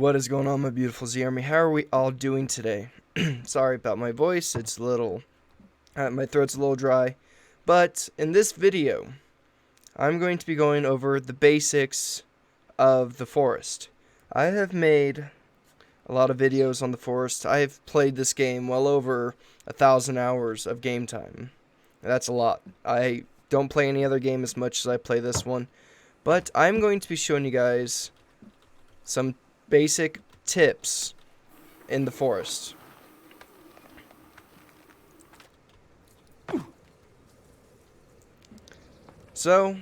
What is going on, my beautiful Z Army? How are we all doing today? Sorry about my voice. It's a little... my throat's a little dry. But in this video, I'm going to be going over the basics of the forest. I have made a lot of videos on the forest. I have played this game well over 1,000 hours of game time. That's a lot. I don't play any other game as much as I play this one. But I'm going to be showing you guys some basic tips in the forest. So,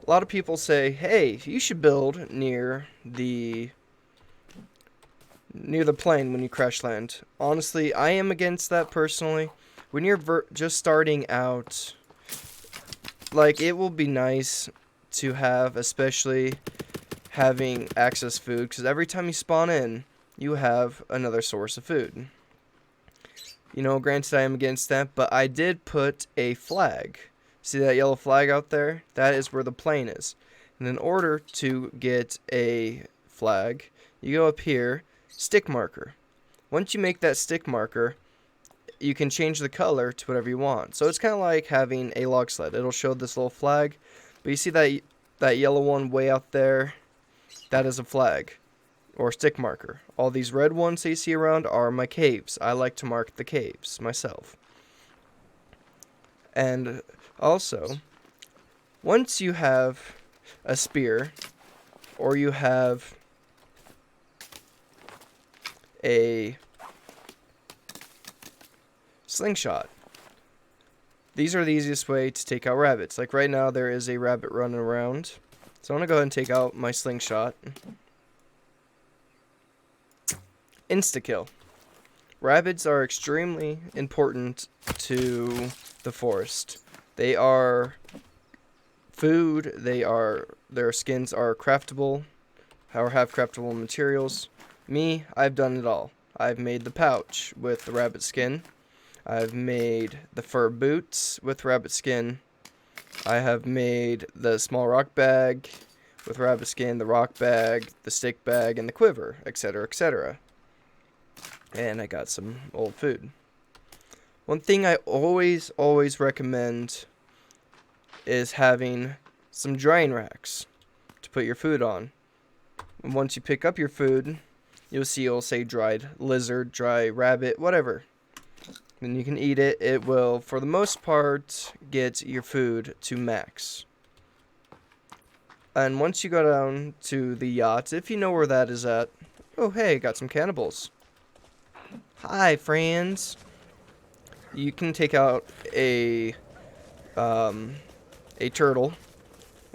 a lot of people say, hey, you should build near the plane when you crash land. Honestly, I am against that personally. When you're just starting out, like, it will be nice to have, especially having access food, because every time you spawn in, you have another source of food. You know, granted, I am against that, but I did put a flag. See that yellow flag out there? That is where the plane is. And in order to get a flag, you go up here, stick marker. Once you make that stick marker, you can change the color to whatever you want. So it's kind of like having a log sled. It'll show this little flag, but you see that yellow one way out there? That is a flag or stick marker. All these red ones that you see around are my caves. I like to mark the caves myself. And also, once you have a spear or you have a slingshot, these are the easiest way to take out rabbits. Like right now, there is a rabbit running around. So I'm going to go ahead and take out my slingshot. Insta-kill. Rabbits are extremely important to the forest. They are food. Their skins are craftable or have craftable materials. Me, I've done it all. I've made the pouch with the rabbit skin. I've made the fur boots with rabbit skin. I have made the small rock bag with rabbit skin, the rock bag, the stick bag, and the quiver, etc., etc. And I got some old food. One thing I always recommend is having some drying racks to put your food on. And once you pick up your food, you'll see it'll say dried lizard, dry rabbit, whatever. And you can eat it. It will, for the most part, get your food to max. And once you go down to the yacht, if you know where that is at... Oh, hey, got some cannibals. Hi, friends. You can take out a turtle,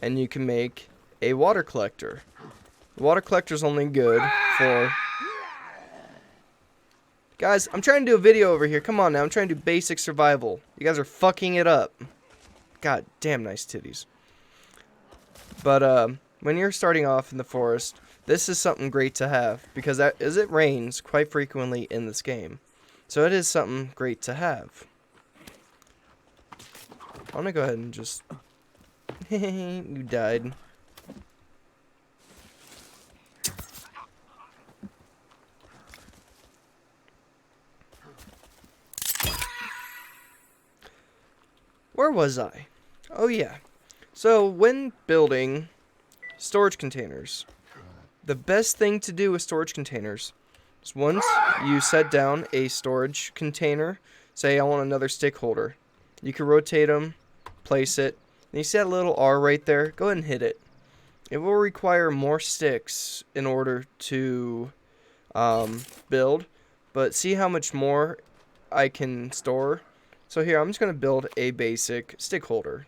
and you can make a water collector. The water collector is only good for... Guys, I'm trying to do a video over here. Come on now, I'm trying to do basic survival. You guys are fucking it up. God damn, nice titties. But, when you're starting off in the forest, this is something great to have. Because as it rains quite frequently in this game. So it is something great to have. I'm gonna go ahead and just... You died. Where was I? Oh yeah. So when building storage containers, the best thing to do with storage containers is once you set down a storage container, say I want another stick holder, you can rotate them, place it, and you see that little R right there? Go ahead and hit it. It will require more sticks in order to build, but see how much more I can store? So here, I'm just going to build a basic stick holder.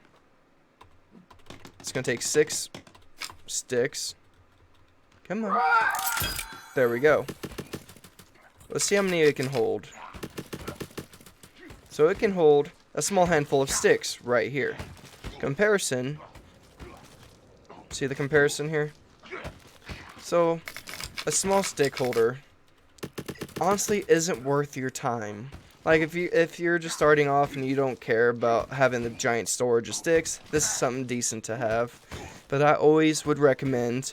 It's going to take 6 sticks. Come on. There we go. Let's see how many it can hold. So it can hold a small handful of sticks right here. Comparison. See the comparison here? So, a small stick holder honestly isn't worth your time. Like, if you're just starting off and you don't care about having the giant storage of sticks, this is something decent to have. But I always would recommend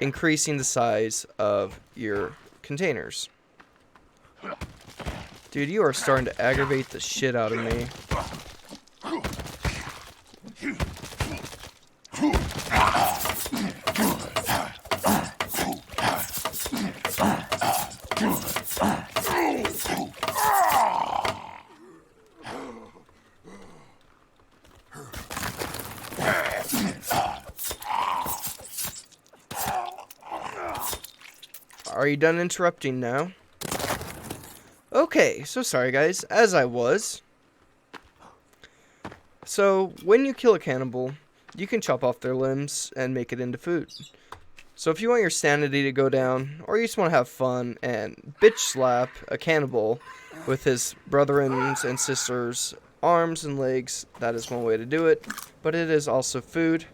increasing the size of your containers. Dude, you are starting to aggravate the shit out of me. Are you done interrupting now? Okay, so sorry guys, as I was. So, when you kill a cannibal, you can chop off their limbs and make it into food. So if you want your sanity to go down, or you just want to have fun and bitch slap a cannibal with his brethrens and sisters' arms and legs, that is one way to do it. But it is also food.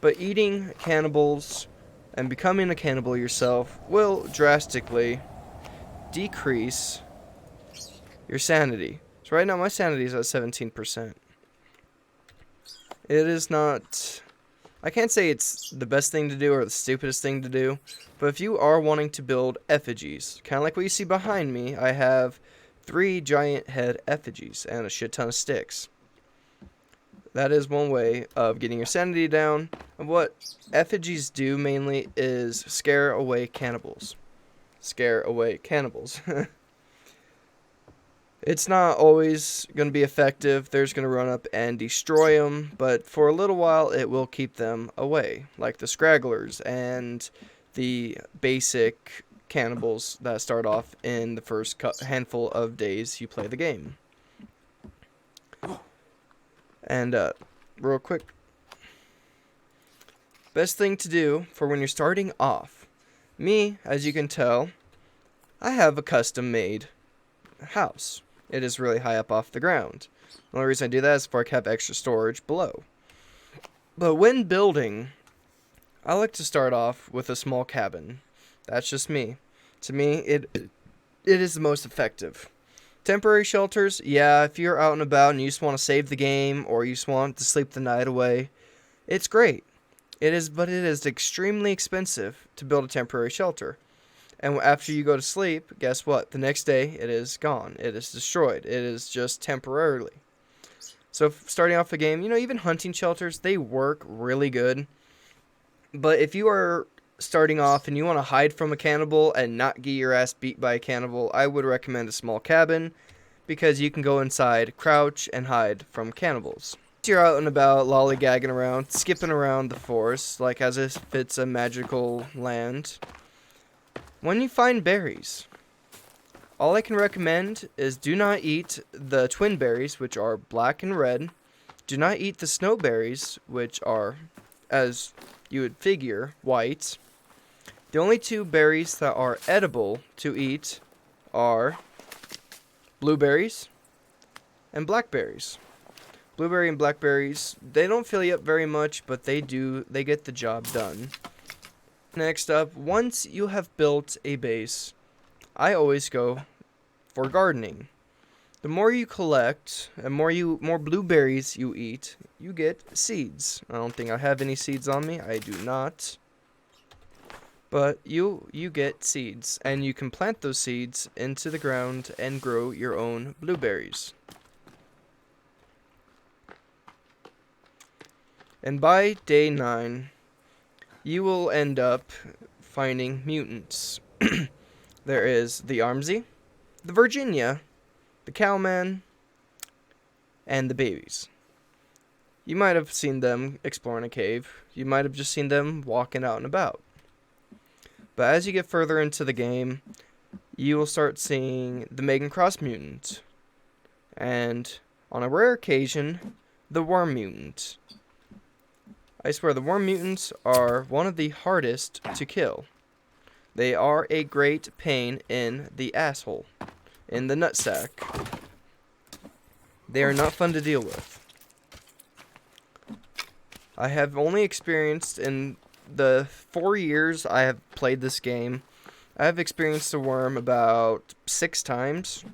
But eating cannibals and becoming a cannibal yourself will drastically decrease your sanity. So right now my sanity is at 17%. It is not... I can't say it's the best thing to do or the stupidest thing to do, but if you are wanting to build effigies, kind of like what you see behind me, I have 3 giant head effigies and a shit ton of sticks. That is one way of getting your sanity down. And what effigies do mainly is scare away cannibals. Scare away cannibals. It's not always going to be effective. They're just going to run up and destroy them. But for a little while, it will keep them away. Like the scragglers and the basic cannibals that start off in the first handful of days you play the game. And real quick, best thing to do for when you're starting off. Me, as you can tell, I have a custom-made house. It is really high up off the ground. The only reason I do that is for I have extra storage below. But when building, I like to start off with a small cabin. That's just me. To me, it is the most effective. Temporary shelters, yeah, if you're out and about and you just want to save the game or you just want to sleep the night away, it's great. It is, but it is extremely expensive to build a temporary shelter. And after you go to sleep, guess what? The next day, it is gone. It is destroyed. It is just temporarily. So starting off a game, even hunting shelters, they work really good. But if you are starting off and you want to hide from a cannibal and not get your ass beat by a cannibal, I would recommend a small cabin because you can go inside, crouch, and hide from cannibals. You're out and about, lollygagging around, skipping around the forest, like as if it's a magical land. When you find berries, all I can recommend is do not eat the twin berries, which are black and red. Do not eat the snowberries, which are, as you would figure, white. The only 2 berries that are edible to eat are blueberries and blackberries. Blueberry and blackberries, they don't fill you up very much, but they get the job done. Next up, once you have built a base, I always go for gardening. The more you collect, and more blueberries you eat, you get seeds. I don't think I have any seeds on me. I do not. But you get seeds, and you can plant those seeds into the ground and grow your own blueberries. And by day 9, you will end up finding mutants. There is the Armsy, the Virginia, the Cowman, and the babies. You might have seen them exploring a cave. You might have just seen them walking out and about. But as you get further into the game, you will start seeing the Megan Cross mutant. And on a rare occasion, the Worm mutant. I swear, the worm mutants are one of the hardest to kill. They are a great pain in the asshole, in the nutsack. They are not fun to deal with. I have only experienced, in the 4 years I have played this game, I have experienced a worm about 6 times.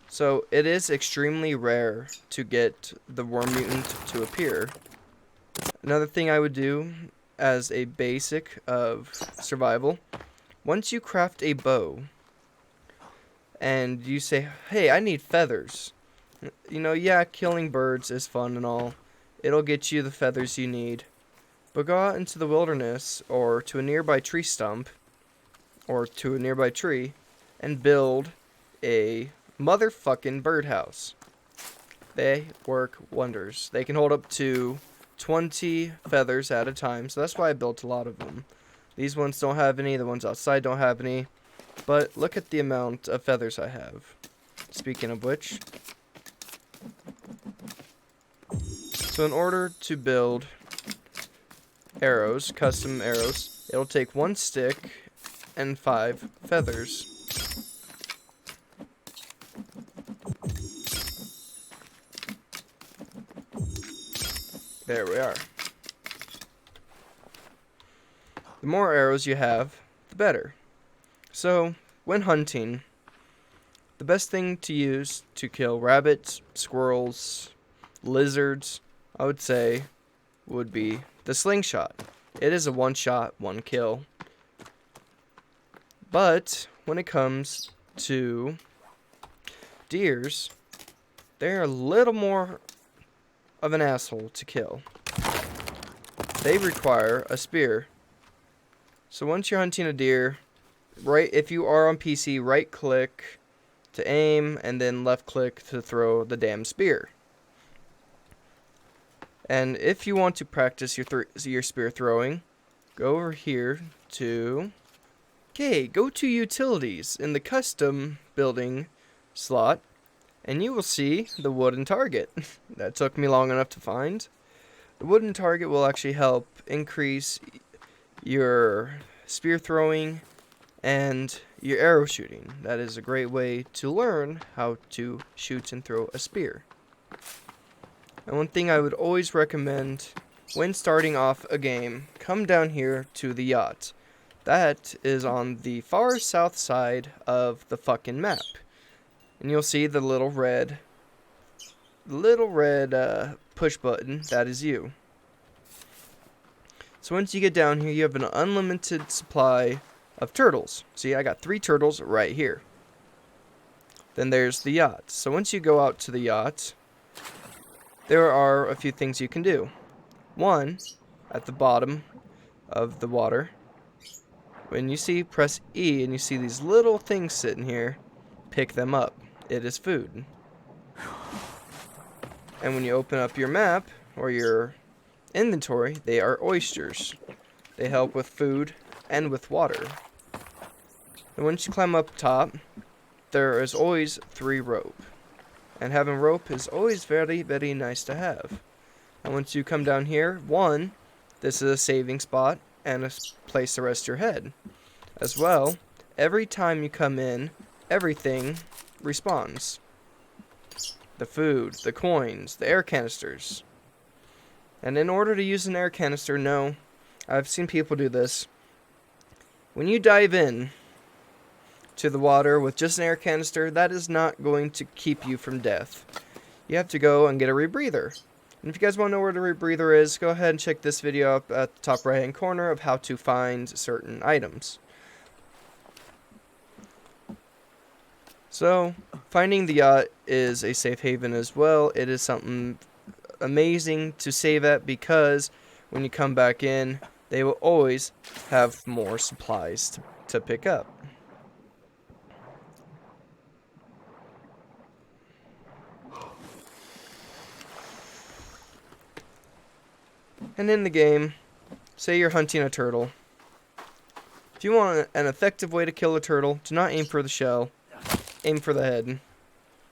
So it is extremely rare to get the worm mutant to appear. Another thing I would do as a basic of survival. Once you craft a bow and you say, hey, I need feathers. You know, yeah, killing birds is fun and all. It'll get you the feathers you need. But go out into the wilderness or to a nearby tree stump or to a nearby tree and build a motherfucking birdhouse. They work wonders. They can hold up to 20 feathers at a time, so that's why I built a lot of them. These ones don't have any, the ones outside don't have any, but look at the amount of feathers I have. Speaking of which, so in order to build arrows, custom arrows, it'll take 1 stick and 5 feathers. There we are. The more arrows you have, the better. So, when hunting, the best thing to use to kill rabbits, squirrels, lizards, I would say, would be the slingshot. It is a one shot, one kill. But when it comes to deers, they're a little more of an asshole to kill. They require a spear. So once you're hunting a deer, if you are on PC, right click to aim and then left click to throw the damn spear. And if you want to practice your spear throwing, go over here to go to utilities in the custom building slot, and you will see the wooden target. That took me long enough to find. The wooden target will actually help increase your spear throwing and your arrow shooting. That is a great way to learn how to shoot and throw a spear. And one thing I would always recommend when starting off a game, come down here to the yacht. That is on the far south side of the fucking map. And you'll see the little red push button. That is you. So once you get down here, you have an unlimited supply of turtles. See, I got 3 turtles right here. Then there's the yacht. So once you go out to the yacht, there are a few things you can do. One, at the bottom of the water, when you see, press E and you see these little things sitting here, pick them up. It is food. And when you open up your map or your inventory, they are oysters. They help with food and with water. And once you climb up top, there is always 3 rope. And having rope is always very, very nice to have. And once you come down here, 1, this is a saving spot and a place to rest your head. As well, every time you come in, everything respawns. The food, the coins, the air canisters. And in order to use an air canister, no, I've seen people do this. When you dive in to the water with just an air canister, that is not going to keep you from death. You have to go and get a rebreather. And if you guys want to know where the rebreather is, go ahead and check this video up at the top right hand corner of how to find certain items. So, finding the yacht is a safe haven as well. It is something amazing to save at because when you come back in, they will always have more supplies to pick up. And in the game, say you're hunting a turtle. If you want an effective way to kill a turtle, do not aim for the shell. Aim for the head.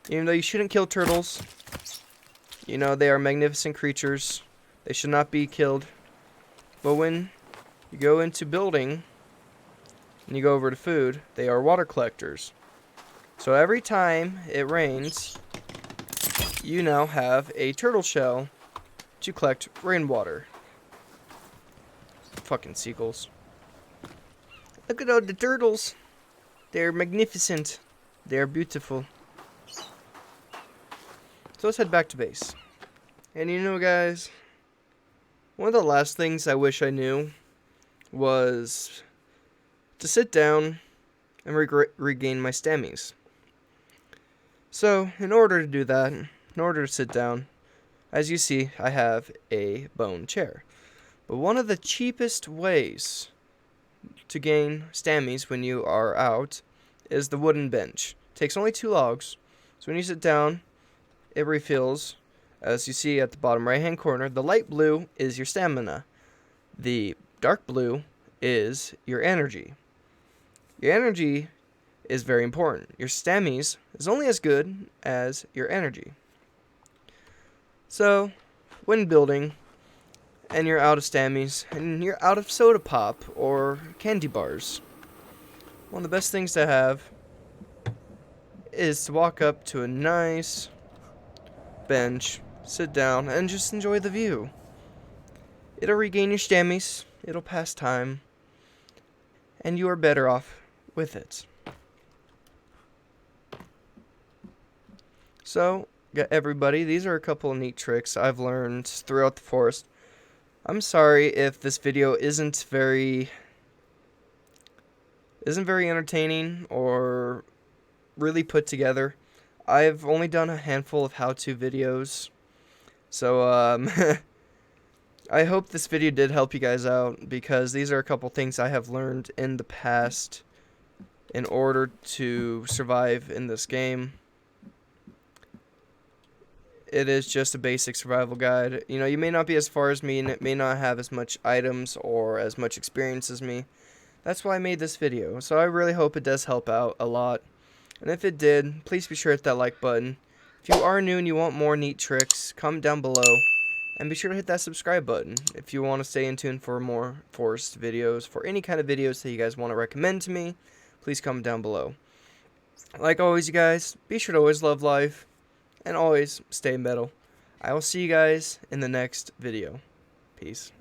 Even though you shouldn't kill turtles, you know, they are magnificent creatures. They should not be killed. But when you go into building, and you go over to food, they are water collectors. So every time it rains, you now have a turtle shell to collect rainwater. Fucking seagulls. Look at all the turtles. They're magnificent. They're beautiful. So let's head back to base. And you know, guys, One of the last things I wish I knew was to sit down and regain my stammies. So, in order to do that, in order to sit down, as you see, I have a bone chair. But one of the cheapest ways to gain stammies when you are out is the wooden bench. It takes only 2 logs, so when you sit down, it refills. As you see at the bottom right hand corner, the light blue is your stamina. The dark blue is your energy. Your energy is very important. Your stammies is only as good as your energy. So, when building, and you're out of stammies, and you're out of soda pop or candy bars, one of the best things to have is to walk up to a nice bench, sit down, and just enjoy the view. It'll regain your stammies, it'll pass time, and you are better off with it. So, everybody, these are a couple of neat tricks I've learned throughout the forest. I'm sorry if this video isn't very entertaining or really put together. I've only done a handful of how-to videos, so I hope this video did help you guys out, because these are a couple things I have learned in the past in order to survive in this game. It is just a basic survival guide. You know, you may not be as far as me, and it may not have as much items or as much experience as me. That's why I made this video, so I really hope it does help out a lot. And if it did, please be sure to hit that like button. If you are new and you want more neat tricks, comment down below. And be sure to hit that subscribe button if you want to stay in tune for more forest videos. For any kind of videos that you guys want to recommend to me, please comment down below. Like always, you guys, be sure to always love life. And always stay metal. I will see you guys in the next video. Peace.